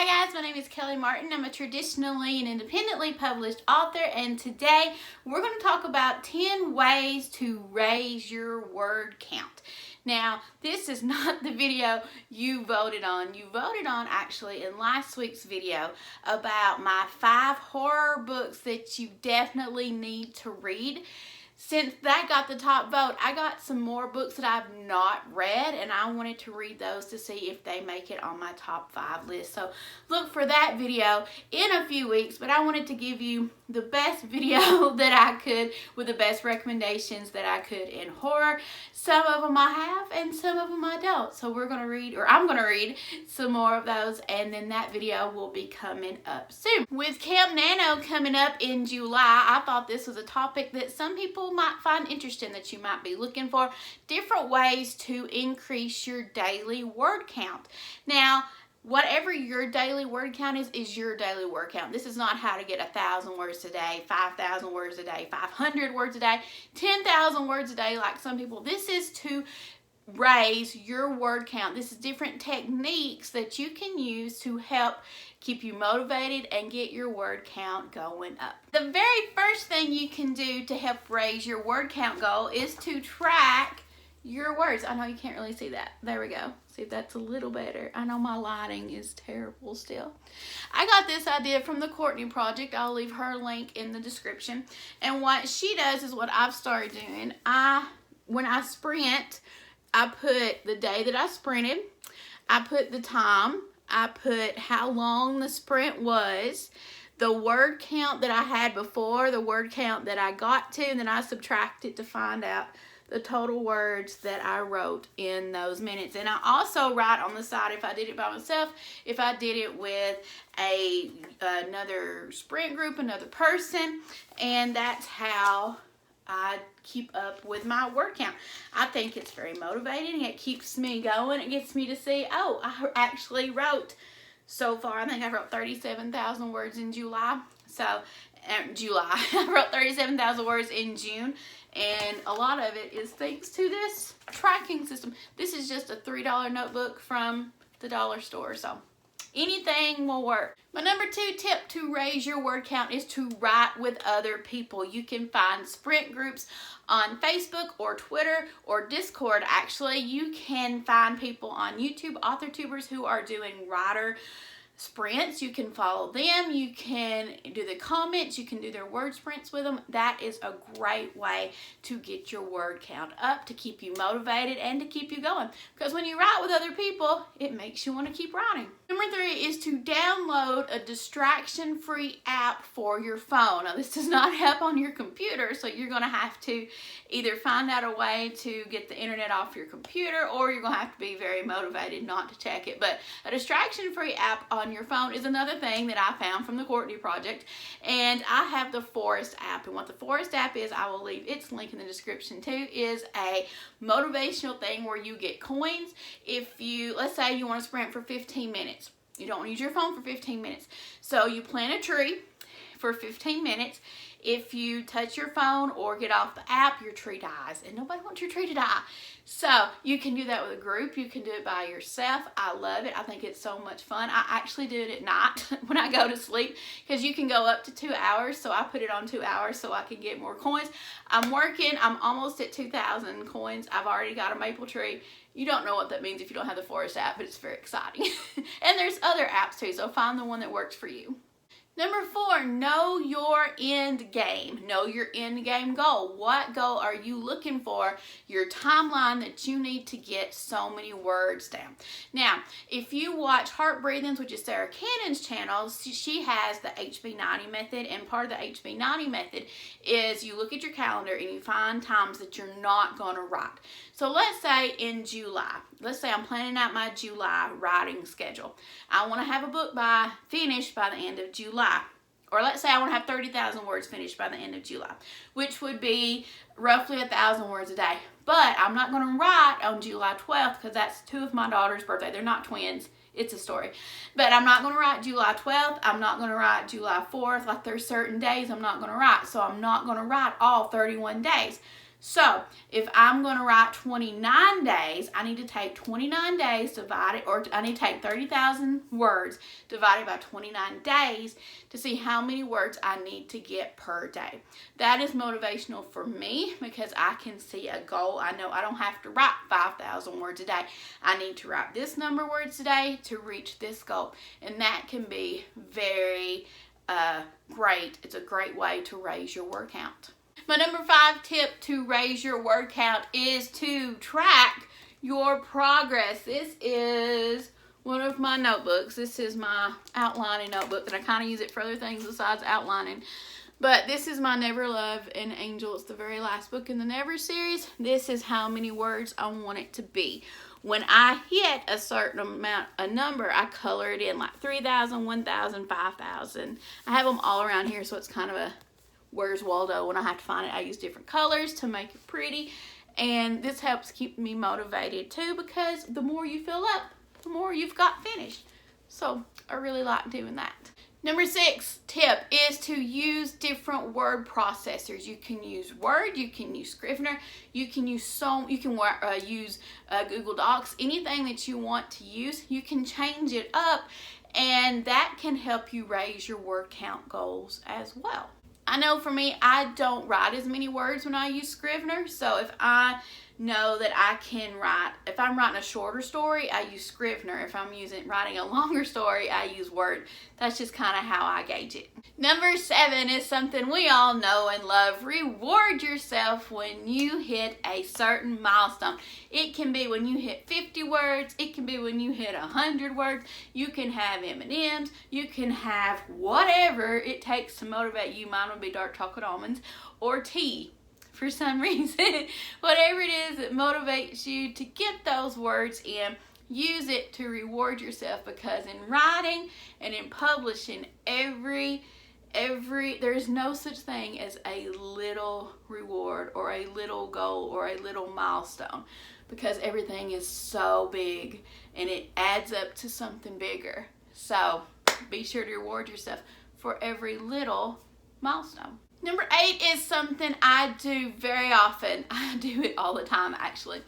Hi guys, my name is Kelly Martin. I'm a traditionally and independently published author, and today we're going to talk about 10 ways to raise your word count. Now, this is not the video you voted on. You voted on actually in last week's video about my 5 horror books that you definitely need to read. Since that got the top vote, I got some more books that I've not read, and I wanted to read those to see if they make it on my top 5 list. So look for that video in a few weeks, but I wanted to give you the best video that I could with the best recommendations that I could in horror. Some of them I have and some of them I don't. So we're going to read, or I'm going to read some more of those, and then that video will be coming up soon. With Camp Nano coming up in July, I thought this was a topic that some people might find interesting, that you might be looking for different ways to increase your daily word count. Now, whatever your daily word count is your daily word count. This is not how to get 1,000 words a day, 5,000 words a day, 500 words a day, 10,000 words a day like some people. This is to raise your word count. This is different techniques that you can use to help keep you motivated and get your word count going up. The very first thing you can do to help raise your word count goal is to track your words. I know you can't really see that. There we go. See if that's a little better. I know my lighting is terrible still. I got this idea from the Courtney Project. I'll leave her link in the description. And what she does is what I've started doing. When I sprint, I put the day that I sprinted, I put the time, I put how long the sprint was, the word count that I had before, the word count that I got to, and then I subtract it to find out the total words that I wrote in those minutes. And I also write on the side if I did it by myself, if I did it with another sprint group, another person, and that's how I keep up with my word count. I think it's very motivating. It keeps me going. It gets me to see, oh, I actually wrote so far. I think I wrote 37,000 words in July. So, I wrote 37,000 words in June. And a lot of it is thanks to this tracking system. This is just a $3 notebook from the dollar store. So anything will work. My number 2 tip to raise your word count is to write with other people. You can find sprint groups on Facebook or Twitter or Discord. Actually, you can find people on YouTube, AuthorTubers, who are doing writer sprints. You can follow them. You can do the comments. You can do their word sprints with them. That is a great way to get your word count up, to keep you motivated and to keep you going. Because when you write with other people, it makes you want to keep writing. Number 3 is to download a distraction-free app for your phone. Now, this does not help on your computer, so you're going to have to either find out a way to get the internet off your computer, or you're going to have to be very motivated not to check it. But a distraction-free app on your phone is another thing that I found from the Courtney Project. And I have the Forest app. And what the Forest app is, I will leave its link in the description too, is a motivational thing where you get coins. If you, let's say you want to sprint for 15 minutes. You don't want to use your phone for 15 minutes. So you plant a tree for 15 minutes. If you touch your phone or get off the app, your tree dies. And nobody wants your tree to die. So you can do that with a group. You can do it by yourself. I love it. I think it's so much fun. I actually do it at night when I go to sleep, because you can go up to 2 hours. So I put it on 2 hours so I can get more coins. I'm working. I'm almost at 2,000 coins. I've already got a maple tree. You don't know what that means if you don't have the Forest app, but it's very exciting. And there's other apps too, so find the one that works for you. Number 4, know your end game. Know your end game goal. What goal are you looking for? Your timeline that you need to get so many words down. Now, if you watch Heart Breathings, which is Sarah Cannon's channel, she has the HB90 method, and part of the HB90 method is you look at your calendar and you find times that you're not going to write. So let's say in July, let's say I'm planning out my July writing schedule. I want to have a book finished by the end of July. Or let's say I want to have 30,000 words finished by the end of July, which would be roughly 1,000 words a day. But I'm not going to write on July 12th because that's 2 of my daughter's birthday. They're not twins. It's a story. But I'm not going to write July 12th. I'm not going to write July 4th. Like, there's certain days I'm not going to write. So I'm not going to write all 31 days. So if I'm going to write 29 days, I need to take 29 days divided, or I need to take 30,000 words divided by 29 days to see how many words I need to get per day. That is motivational for me because I can see a goal. I know I don't have to write 5,000 words a day. I need to write this number of words a day to reach this goal. And that can be very great. It's a great way to raise your word count. My number 5 tip to raise your word count is to track your progress. This is one of my notebooks. This is my outlining notebook that I kind of use it for other things besides outlining. But this is my Never Love an Angel. It's the very last book in the Never series. This is how many words I want it to be. When I hit a certain amount, a number, I color it in like 3,000, 1,000, 5,000. I have them all around here, so it's kind of a Where's Waldo? When I have to find it, I use different colors to make it pretty. And this helps keep me motivated too, because the more you fill up, the more you've got finished. So I really like doing that. Number 6 tip is to use different word processors. You can use Word, you can use Scrivener, you can use Google Docs. Anything that you want to use, you can change it up, and that can help you raise your word count goals as well. I know for me, I don't write as many words when I use Scrivener. So if I know that I can write, if I'm writing a shorter story, I use Scrivener. If I'm writing a longer story, I use Word. That's just kind of how I gauge it. Number 7 is something we all know and love. Reward yourself when you hit a certain milestone. It can be when you hit 50 words. It can be when you hit 100 words. You can have M&Ms. You can have whatever it takes to motivate you. Mine would be dark chocolate almonds or tea. For some reason, whatever it is that motivates you to get those words in, use it to reward yourself, because in writing and in publishing, there's no such thing as a little reward or a little goal or a little milestone, because everything is so big and it adds up to something bigger. So be sure to reward yourself for every little milestone. Number 8 is something I do very often. I do it all the time, actually.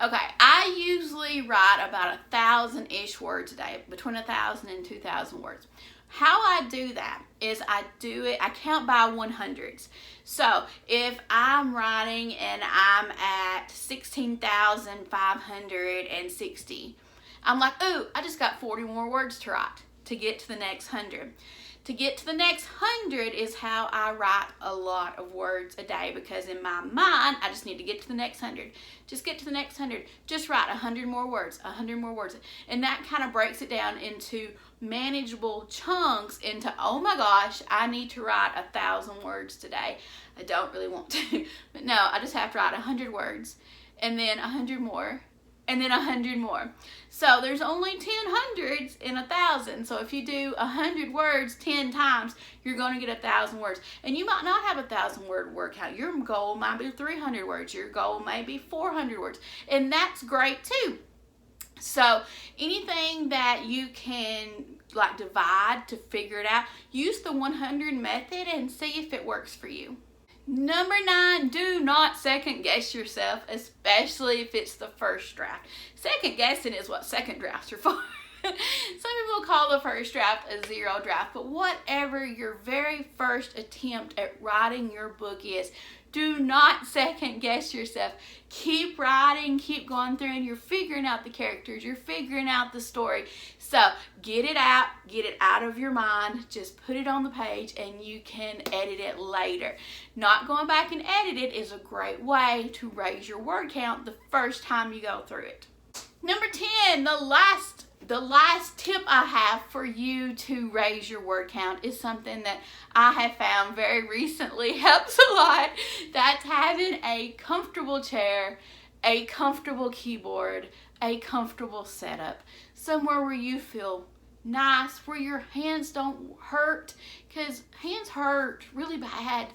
Okay, I usually write about 1,000-ish words a day, between 1,000 and 2,000 words. How I do that is I count by 100s. So if I'm writing and I'm at 16,560, I'm like, ooh, I just got 40 more words to write to get to the next 100. To get to the next 100 is how I write a lot of words a day, because in my mind, I just need to get to the next 100. Just get to the next 100. Just write 100 more words, 100 more words. And that kind of breaks it down into manageable chunks into, oh my gosh, I need to write 1,000 words today. I don't really want to, but no, I just have to write 100 words, and then 100 more, and then 100 more. So there's only 10 hundreds in 1,000. So if you do 100 words 10 times, you're going to get 1,000 words. And you might not have 1,000 word count. Your goal might be 300 words. Your goal may be 400 words. And that's great too. So anything that you can like divide to figure it out, use the 100 method and see if it works for you. Number 9, do not second guess yourself, especially if it's the first draft. Second guessing is what second drafts are for. Some people call the first draft a zero draft, but whatever your very first attempt at writing your book is, do not second guess yourself. Keep writing, keep going through, and you're figuring out the characters, you're figuring out the story. So get it out of your mind, just put it on the page, and you can edit it later. Not going back and edit it is a great way to raise your word count the first time you go through it. Number 10, the last tip I have for you to raise your word count is something that I have found very recently helps a lot. That's having a comfortable chair, a comfortable keyboard, a comfortable setup. Somewhere where you feel nice, where your hands don't hurt, because hands hurt really bad.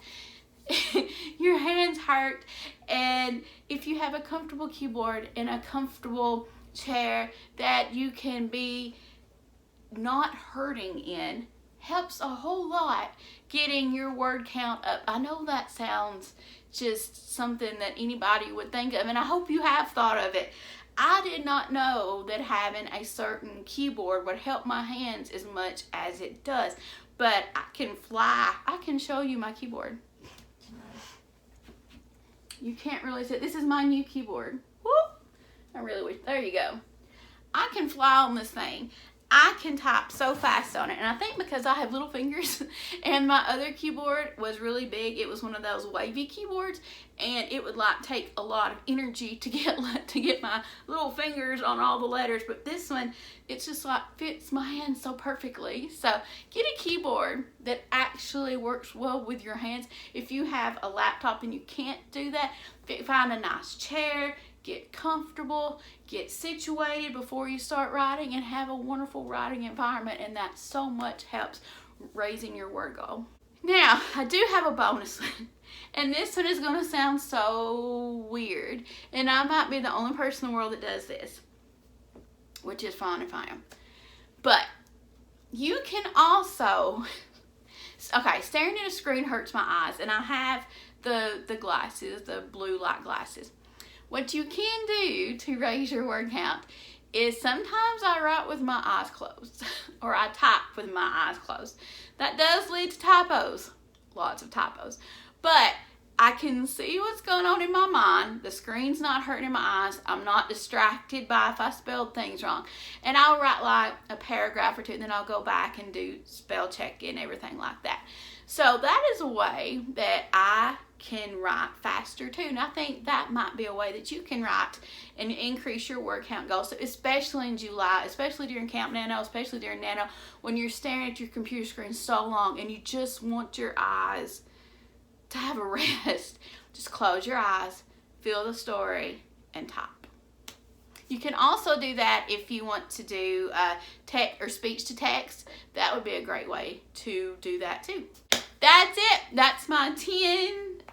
Your hands hurt, and if you have a comfortable keyboard and a comfortable chair that you can be not hurting in, helps a whole lot getting your word count up. I know that sounds just something that anybody would think of, and I hope you have thought of it. I did not know that having a certain keyboard would help my hands as much as it does, but I can fly. I can show you my keyboard. You can't really see it. This is my new keyboard. Whoop! I really wish. There you go. I can fly on this thing. I can type so fast on it, and I think because I have little fingers and my other keyboard was really big, it was one of those wavy keyboards, and it would like take a lot of energy to get my little fingers on all the letters, but this one, it's just like fits my hand so perfectly. So get a keyboard that actually works well with your hands. If you have a laptop and you can't do that, find a nice chair, get comfortable, get situated before you start writing, and have a wonderful writing environment, and that so much helps raising your word goal. Now, I do have a bonus one, and this one is going to sound so weird, and I might be the only person in the world that does this, which is fine if I am. But you can also, okay, staring at a screen hurts my eyes, and I have the glasses, the blue light glasses. What you can do to raise your word count is sometimes I write with my eyes closed, or I type with my eyes closed. That does lead to typos, lots of typos, but I can see what's going on in my mind. The screen's not hurting my eyes. I'm not distracted by if I spelled things wrong. And I'll write like a paragraph or two, and then I'll go back and do spell check and everything like that. So that is a way that I can write faster too, and I think that might be a way that you can write and increase your word count goals. So especially in July, especially during Camp Nano, especially during Nano, when you're staring at your computer screen so long and you just want your eyes to have a rest, just close your eyes, feel the story, and type. You can also do that if you want to do text or speech to text. That would be a great way to do that too. That's it. That's my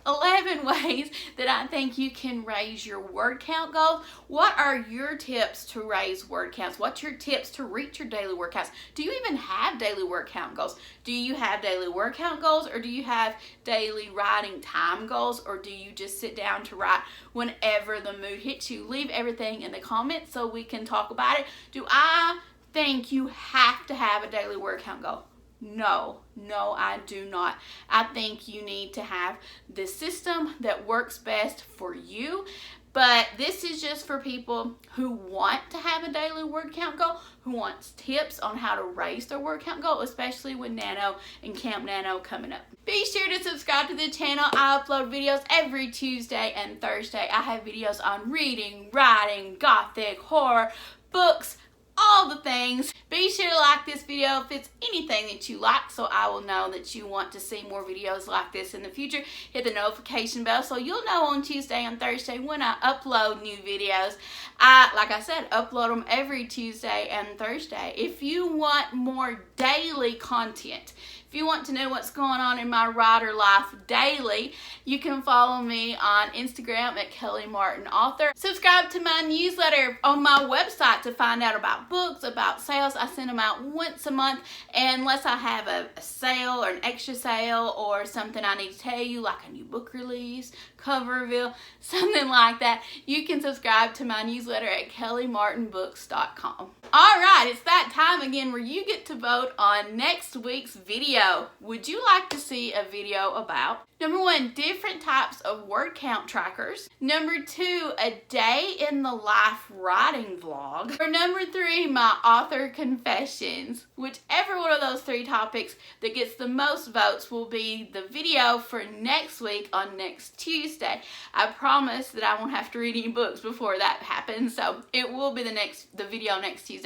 11 ways that I think you can raise your word count goals. What are your tips to raise word counts? What's your tips to reach your daily word counts? Do you even have daily word count goals? Do you have daily word count goals, or do you have daily writing time goals, or do you just sit down to write whenever the mood hits you? Leave everything in the comments so we can talk about it. Do I think you have to have a daily word count goal? No, I do not. I think you need to have the system that works best for you. But this is just for people who want to have a daily word count goal, who wants tips on how to raise their word count goal, especially with Nano and Camp Nano coming up. Be sure to subscribe to the channel. I upload videos every Tuesday and Thursday. I have videos on reading, writing, gothic, horror, books, all the things. Be sure to like this video if it's anything that you like, so I will know that you want to see more videos like this in the future. Hit the notification bell so you'll know on Tuesday and Thursday when I upload new videos. Like I said, upload them every Tuesday and Thursday. If you want more daily content, if you want to know what's going on in my writer life daily, you can follow me on Instagram at Kelly Martin Author. Subscribe to my newsletter on my website to find out about books, about sales. I send them out once a month, and unless I have a sale or an extra sale or something I need to tell you, like a new book release, cover reveal, something like that, you can subscribe to my newsletter at kellymartinbooks.com. Alright, it's that time again where you get to vote on next week's video. Would you like to see a video about number 1, different types of word count trackers, number 2, a day in the life writing vlog, or number 3, my author confessions? Whichever one of those 3 topics that gets the most votes will be the video for next week on next Tuesday. I promise that I won't have to read any books before that happens, so it will be the video next Tuesday.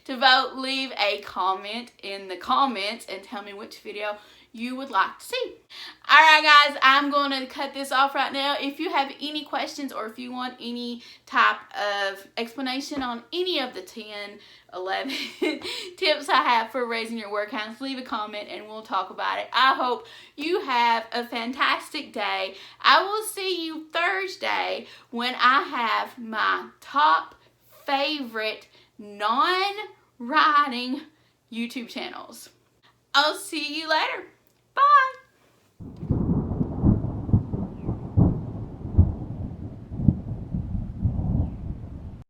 To vote, leave a comment in the comments and tell me which video you would like to see. Alright guys, I'm going to cut this off right now. If you have any questions, or if you want any type of explanation on any of the 10, 11 tips I have for raising your word counts, leave a comment and we'll talk about it. I hope you have a fantastic day. I will see you Thursday when I have my top favorite non-writing YouTube channels. I'll see you later. Bye.